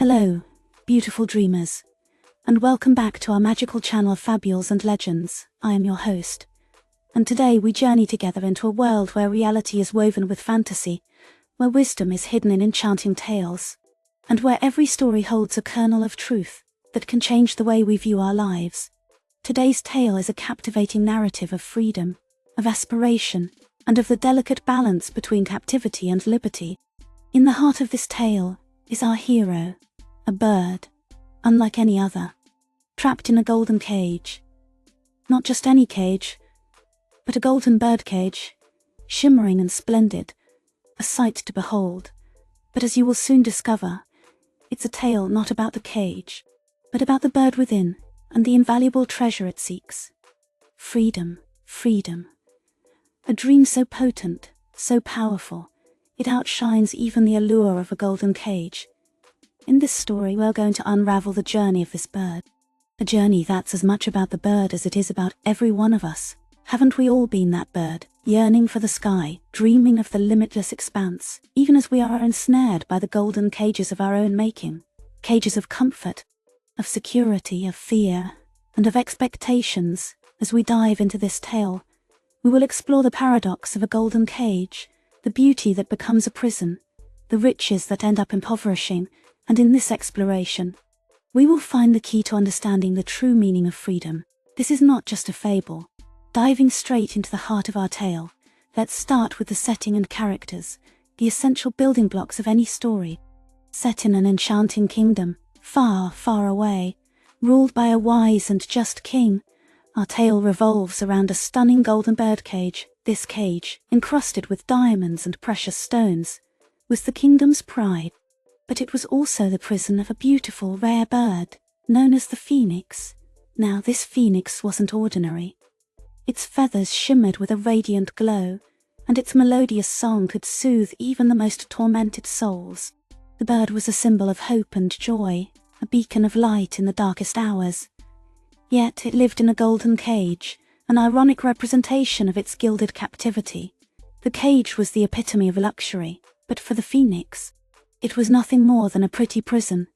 Hello, beautiful dreamers, and welcome back to our magical channel Fabules and Legends. I am your host, and today we journey together into a world where reality is woven with fantasy, where wisdom is hidden in enchanting tales, and where every story holds a kernel of truth that can change the way we view our lives. Today's tale is a captivating narrative of freedom, of aspiration, and of the delicate balance between captivity and liberty. In the heart of this tale is our hero, a bird, unlike any other, trapped in a golden cage. Not just any cage, but a golden birdcage, shimmering and splendid, a sight to behold. But as you will soon discover, it's a tale not about the cage, but about the bird within and the invaluable treasure it seeks. Freedom, freedom. A dream so potent, so powerful, it outshines even the allure of a golden cage. In this story, we're going to unravel the journey of this bird. A journey that's as much about the bird as it is about every one of us. Haven't we all been that bird, yearning for the sky, dreaming of the limitless expanse, even as we are ensnared by the golden cages of our own making? Cages of comfort, of security, of fear, and of expectations. As we dive into this tale, we will explore the paradox of a golden cage, the beauty that becomes a prison, the riches that end up impoverishing, and in this exploration, we will find the key to understanding the true meaning of freedom. This is not just a fable. Diving straight into the heart of our tale, let's start with the setting and characters, the essential building blocks of any story. Set in an enchanting kingdom, far, far away, ruled by a wise and just king, our tale revolves around a stunning golden birdcage. This cage, encrusted with diamonds and precious stones, was the kingdom's pride. But it was also the prison of a beautiful, rare bird, known as the phoenix. Now, this phoenix wasn't ordinary. Its feathers shimmered with a radiant glow, and its melodious song could soothe even the most tormented souls. The bird was a symbol of hope and joy, a beacon of light in the darkest hours. Yet it lived in a golden cage, an ironic representation of its gilded captivity. The cage was the epitome of luxury, but for the phoenix, it was nothing more than a pretty prison.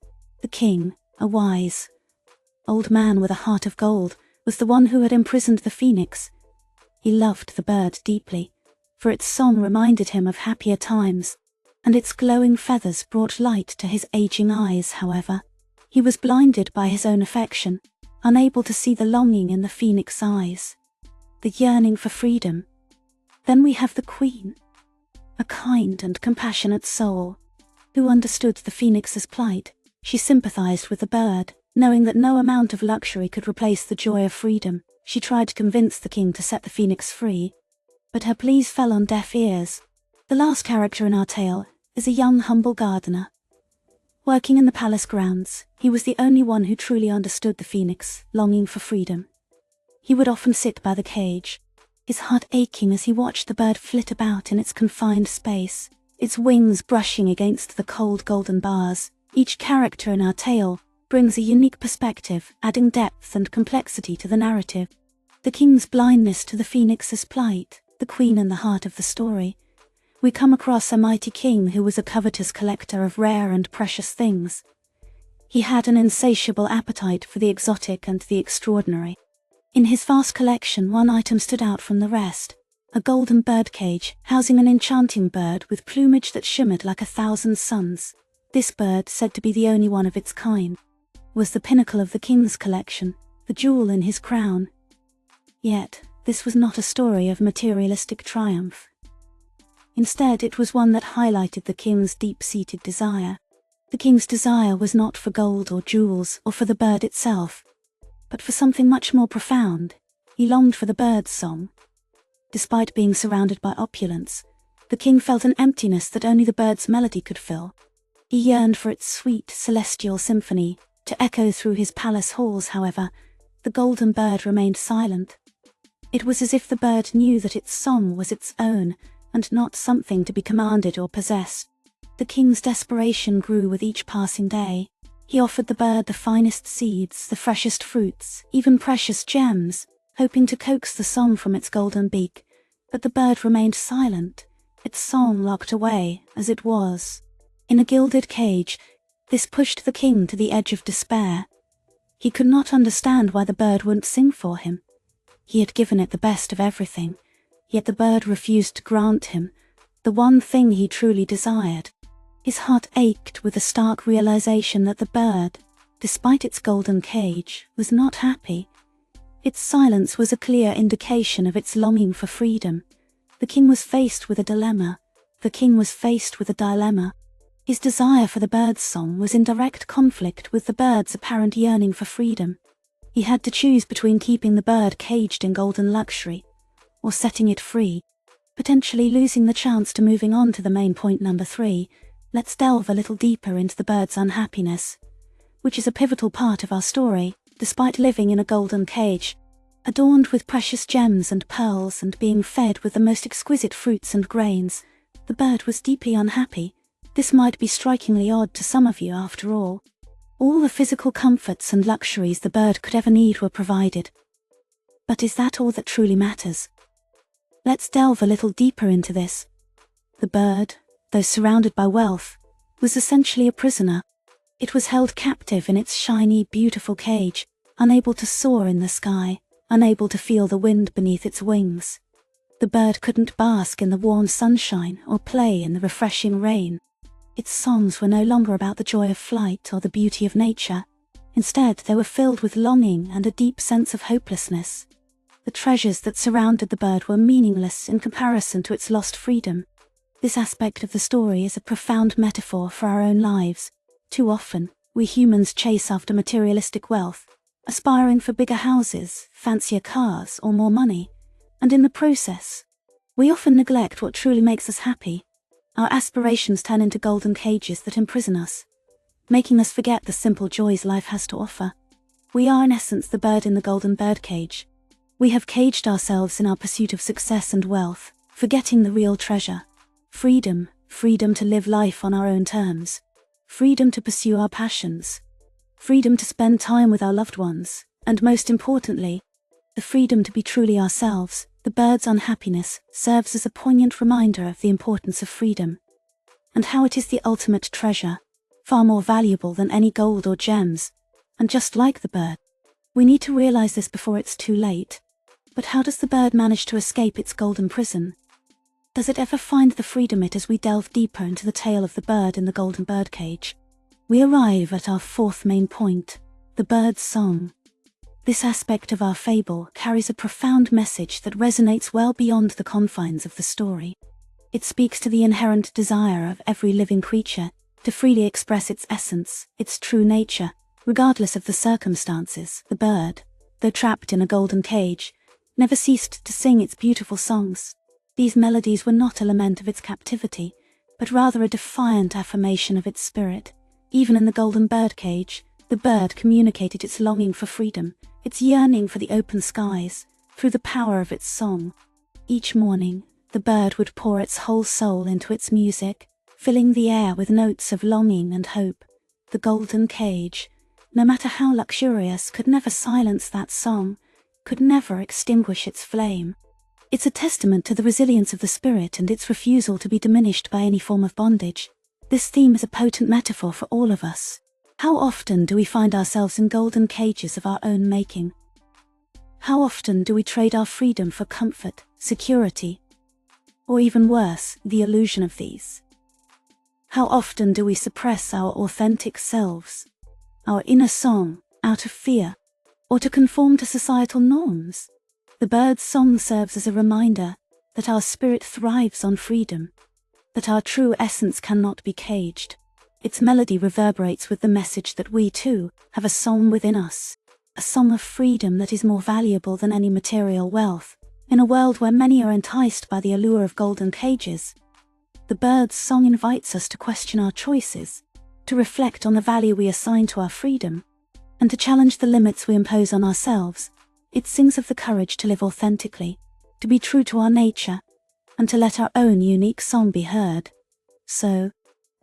The king, a wise old man with a heart of gold, was the one who had imprisoned the phoenix. He loved the bird deeply, for its song reminded him of happier times, and its glowing feathers brought light to his aging eyes. However, he was blinded by his own affection, unable to see the longing in the phoenix's eyes, the yearning for freedom. Then we have the queen, a kind and compassionate soul, who understood the phoenix's plight. She sympathized with the bird, knowing that no amount of luxury could replace the joy of freedom. She tried to convince the king to set the phoenix free, but her pleas fell on deaf ears. The last character in our tale is a young, humble gardener. Working in the palace grounds, he was the only one who truly understood the phoenix, longing for freedom. He would often sit by the cage, his heart aching as he watched the bird flit about in its confined space, its wings brushing against the cold golden bars. Each character in our tale brings a unique perspective, adding depth and complexity to the narrative. The king's blindness to the phoenix's plight, the queen in the heart of the story. We come across a mighty king who was a covetous collector of rare and precious things. He had an insatiable appetite for the exotic and the extraordinary. In his vast collection, one item stood out from the rest. A golden birdcage, housing an enchanting bird with plumage that shimmered like 1,000 suns. This bird, said to be the only one of its kind, was the pinnacle of the king's collection, the jewel in his crown. Yet, this was not a story of materialistic triumph. Instead, it was one that highlighted the king's deep-seated desire. The king's desire was not for gold or jewels or for the bird itself, but for something much more profound. He longed for the bird's song. Despite being surrounded by opulence, the king felt an emptiness that only the bird's melody could fill. He yearned for its sweet, celestial symphony to echo through his palace halls. However, the golden bird remained silent. It was as if the bird knew that its song was its own, and not something to be commanded or possessed. The king's desperation grew with each passing day. He offered the bird the finest seeds, the freshest fruits, even precious gems, hoping to coax the song from its golden beak, but the bird remained silent, its song locked away, as it was. In a gilded cage, This pushed the king to the edge of despair. He could not understand why the bird wouldn't sing for him. He had given it the best of everything, yet the bird refused to grant him the one thing he truly desired. His heart ached with the stark realization that the bird, despite its golden cage, was not happy. Its silence was a clear indication of its longing for freedom. The king was faced with a dilemma. His desire for the bird's song was in direct conflict with the bird's apparent yearning for freedom. He had to choose between keeping the bird caged in golden luxury or setting it free, potentially losing the chance to moving on to the main point number 3. Let's delve a little deeper into the bird's unhappiness, which is a pivotal part of our story. Despite living in a golden cage, adorned with precious gems and pearls and being fed with the most exquisite fruits and grains, the bird was deeply unhappy. This might be strikingly odd to some of you after all. All the physical comforts and luxuries the bird could ever need were provided. But is that all that truly matters? Let's delve a little deeper into this. The bird, though surrounded by wealth, was essentially a prisoner. It was held captive in its shiny, beautiful cage, unable to soar in the sky, unable to feel the wind beneath its wings. The bird couldn't bask in the warm sunshine or play in the refreshing rain. Its songs were no longer about the joy of flight or the beauty of nature. Instead, they were filled with longing and a deep sense of hopelessness. The treasures that surrounded the bird were meaningless in comparison to its lost freedom. This aspect of the story is a profound metaphor for our own lives. Too often, we humans chase after materialistic wealth, aspiring for bigger houses, fancier cars, or more money. And in the process, we often neglect what truly makes us happy. Our aspirations turn into golden cages that imprison us, making us forget the simple joys life has to offer. We are in essence the bird in the golden birdcage. We have caged ourselves in our pursuit of success and wealth, forgetting the real treasure. Freedom to live life on our own terms. Freedom to pursue our passions. Freedom to spend time with our loved ones. And most importantly, the freedom to be truly ourselves. The bird's unhappiness serves as a poignant reminder of the importance of freedom, and how it is the ultimate treasure, far more valuable than any gold or gems. And just like the bird, we need to realize this before it's too late. But how does the bird manage to escape its golden prison? Does it ever find the freedom as we delve deeper into the tale of the bird in the golden birdcage? We arrive at our 4th main point, the bird's song. This aspect of our fable carries a profound message that resonates well beyond the confines of the story. It speaks to the inherent desire of every living creature to freely express its essence, its true nature, regardless of the circumstances. The bird, though trapped in a golden cage, never ceased to sing its beautiful songs. These melodies were not a lament of its captivity, but rather a defiant affirmation of its spirit. Even in the golden birdcage, the bird communicated its longing for freedom, its yearning for the open skies, through the power of its song. Each morning, the bird would pour its whole soul into its music, filling the air with notes of longing and hope. The golden cage, no matter how luxurious, could never silence that song, could never extinguish its flame. It's a testament to the resilience of the spirit and its refusal to be diminished by any form of bondage. This theme is a potent metaphor for all of us. How often do we find ourselves in golden cages of our own making? How often do we trade our freedom for comfort, security, or even worse, the illusion of these? How often do we suppress our authentic selves, our inner song, out of fear, or to conform to societal norms? The bird's song serves as a reminder that our spirit thrives on freedom, that our true essence cannot be caged. Its melody reverberates with the message that we, too, have a song within us, a song of freedom that is more valuable than any material wealth. In a world where many are enticed by the allure of golden cages, the bird's song invites us to question our choices, to reflect on the value we assign to our freedom, and to challenge the limits we impose on ourselves. It sings of the courage to live authentically, to be true to our nature, and to let our own unique song be heard. So,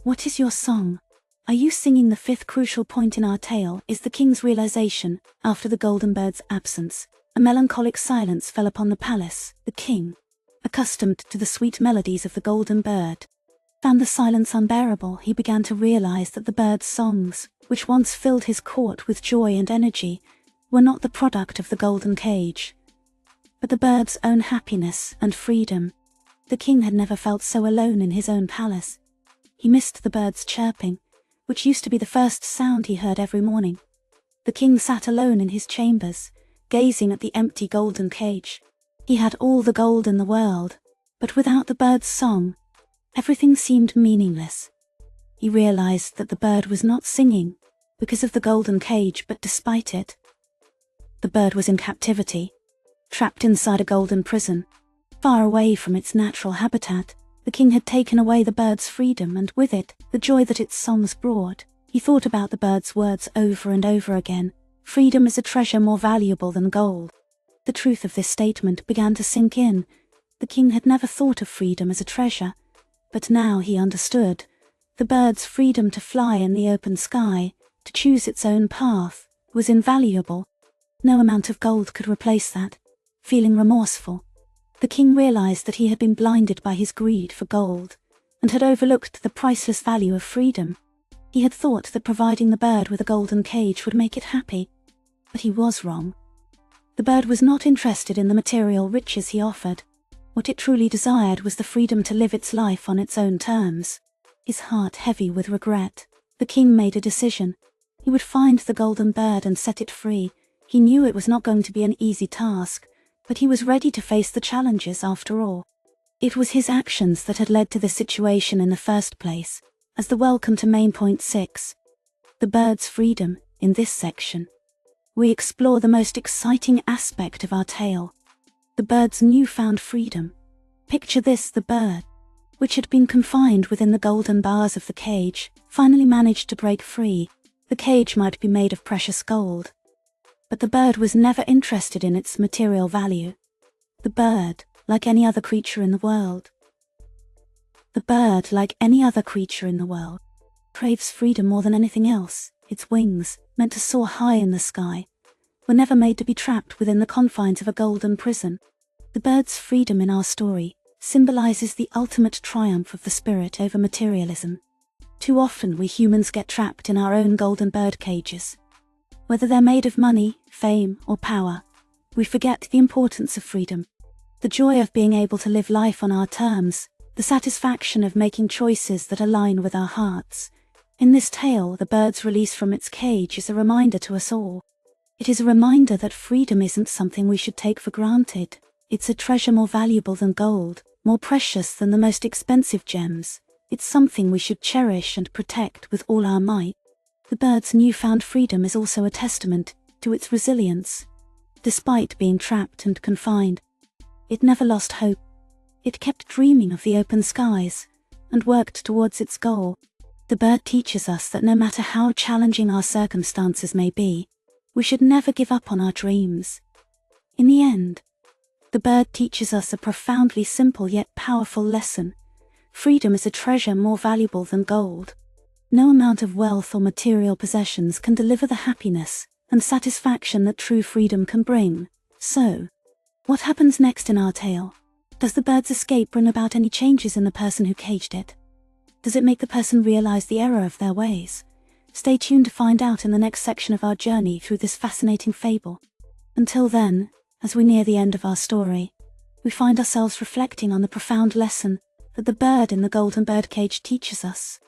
what is your song? Are you singing? The 5th crucial point in our tale is the king's realization after the golden bird's absence. A melancholic silence fell upon the palace. The king, accustomed to the sweet melodies of the golden bird, Found the silence unbearable, he began to realize that the bird's songs, which once filled his court with joy and energy, were not the product of the golden cage, but the bird's own happiness and freedom. The king had never felt so alone in his own palace. He missed the birds chirping, which used to be the first sound he heard every morning. The king sat alone in his chambers, gazing at the empty golden cage. He had all the gold in the world, but without the bird's song, everything seemed meaningless. He realized that the bird was not singing because of the golden cage, but despite it. The bird was in captivity, trapped inside a golden prison, far away from its natural habitat. The king had taken away the bird's freedom, and with it, the joy that its songs brought. He thought about the bird's words over and over again. Freedom is a treasure more valuable than gold. The truth of this statement began to sink in. The king had never thought of freedom as a treasure, but now he understood. The bird's freedom to fly in the open sky, to choose its own path, was invaluable. No amount of gold could replace that. Feeling remorseful, the king realized that he had been blinded by his greed for gold, and had overlooked the priceless value of freedom. He had thought that providing the bird with a golden cage would make it happy, but he was wrong. The bird was not interested in the material riches he offered. What it truly desired was the freedom to live its life on its own terms. His heart heavy with regret, the king made a decision. He would find the golden bird and set it free. He knew it was not going to be an easy task, but he was ready to face the challenges after all. It was his actions that had led to this situation in the first place. As the welcome to main point 6, the bird's freedom. In this section, we explore the most exciting aspect of our tale, the bird's newfound freedom. Picture this: the bird, which had been confined within the golden bars of the cage, finally managed to break free. The cage might be made of precious gold, but the bird was never interested in its material value. The bird, like any other creature in the world, craves freedom more than anything else. Its wings, meant to soar high in the sky, were never made to be trapped within the confines of a golden prison. The bird's freedom in our story symbolizes the ultimate triumph of the spirit over materialism. Too often we humans get trapped in our own golden bird cages. Whether they're made of money, fame, or power, we forget the importance of freedom, the joy of being able to live life on our terms, the satisfaction of making choices that align with our hearts. In this tale, the bird's release from its cage is a reminder to us all. It is a reminder that freedom isn't something we should take for granted. It's a treasure more valuable than gold, more precious than the most expensive gems. It's something we should cherish and protect with all our might. The bird's newfound freedom is also a testament to its resilience. Despite being trapped and confined, it never lost hope. It kept dreaming of the open skies and worked towards its goal. The bird teaches us that no matter how challenging our circumstances may be, we should never give up on our dreams. In the end, the bird teaches us a profoundly simple yet powerful lesson. Freedom is a treasure more valuable than gold. No amount of wealth or material possessions can deliver the happiness and satisfaction that true freedom can bring. So, what happens next in our tale? Does the bird's escape bring about any changes in the person who caged it? Does it make the person realize the error of their ways? Stay tuned to find out in the next section of our journey through this fascinating fable. Until then, as we near the end of our story, we find ourselves reflecting on the profound lesson that the bird in the golden birdcage teaches us.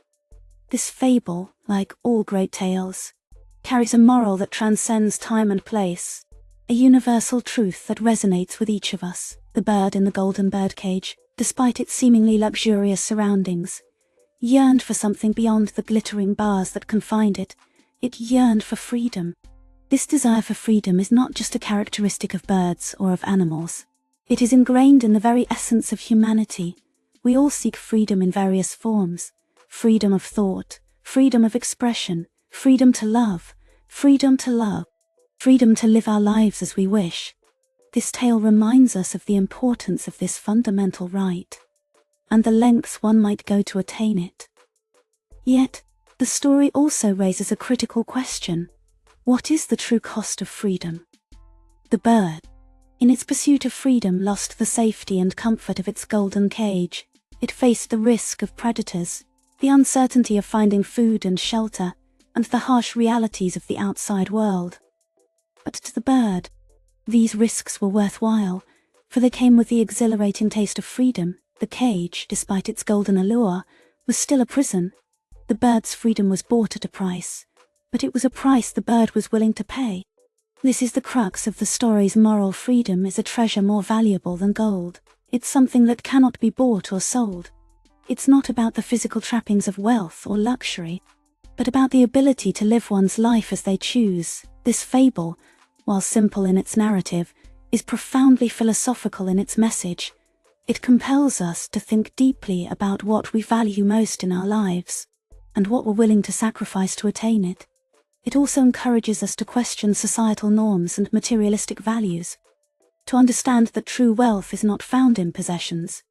This fable, like all great tales, carries a moral that transcends time and place, a universal truth that resonates with each of us. The bird in the golden birdcage, despite its seemingly luxurious surroundings, yearned for something beyond the glittering bars that confined it. It yearned for freedom. This desire for freedom is not just a characteristic of birds or of animals. It is ingrained in the very essence of humanity. We all seek freedom in various forms. Freedom of thought, freedom of expression, freedom to love, freedom to live our lives as we wish. This tale reminds us of the importance of this fundamental right, and the lengths one might go to attain it. Yet, the story also raises a critical question. What is the true cost of freedom? The bird, in its pursuit of freedom, lost the safety and comfort of its golden cage. It faced the risk of predators, the uncertainty of finding food and shelter, and the harsh realities of the outside world. But to the bird, these risks were worthwhile, for they came with the exhilarating taste of freedom. The cage, despite its golden allure, was still a prison. The bird's freedom was bought at a price, but it was a price the bird was willing to pay. This is the crux of the story's moral. Freedom is a treasure more valuable than gold. It's something that cannot be bought or sold. It's not about the physical trappings of wealth or luxury, but about the ability to live one's life as they choose. This fable, while simple in its narrative, is profoundly philosophical in its message. It compels us to think deeply about what we value most in our lives, and what we're willing to sacrifice to attain it. It also encourages us to question societal norms and materialistic values, to understand that true wealth is not found in possessions,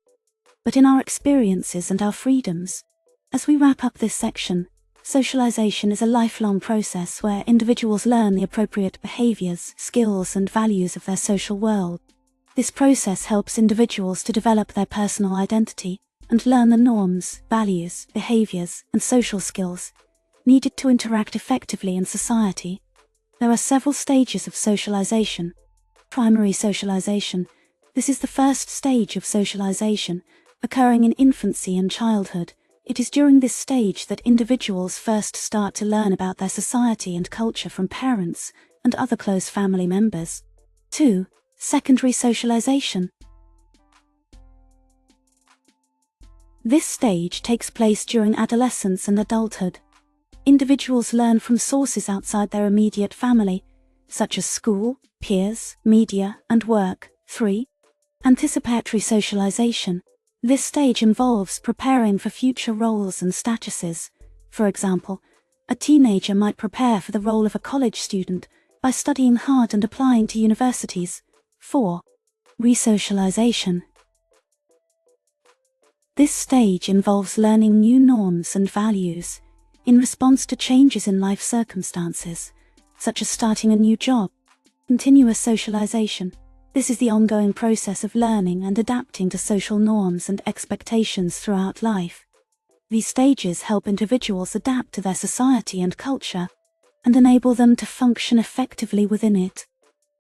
but in our experiences and our freedoms. As we wrap up this section, socialization is a lifelong process where individuals learn the appropriate behaviors, skills, and values of their social world. This process helps individuals to develop their personal identity and learn the norms, values, behaviors, and social skills needed to interact effectively in society. There are several stages of socialization. Primary socialization. This is the first stage of socialization, occurring in infancy and childhood. It is during this stage that individuals first start to learn about their society and culture from parents and other close family members. 2. Secondary socialization. This stage takes place during adolescence and adulthood. Individuals learn from sources outside their immediate family, such as school, peers, media, and work. 3. Anticipatory socialization. This stage involves preparing for future roles and statuses. For example, a teenager might prepare for the role of a college student by studying hard and applying to universities. 4. Resocialization. This stage involves learning new norms and values in response to changes in life circumstances, such as starting a new job. Continuous socialization. This is the ongoing process of learning and adapting to social norms and expectations throughout life. These stages help individuals adapt to their society and culture, and enable them to function effectively within it.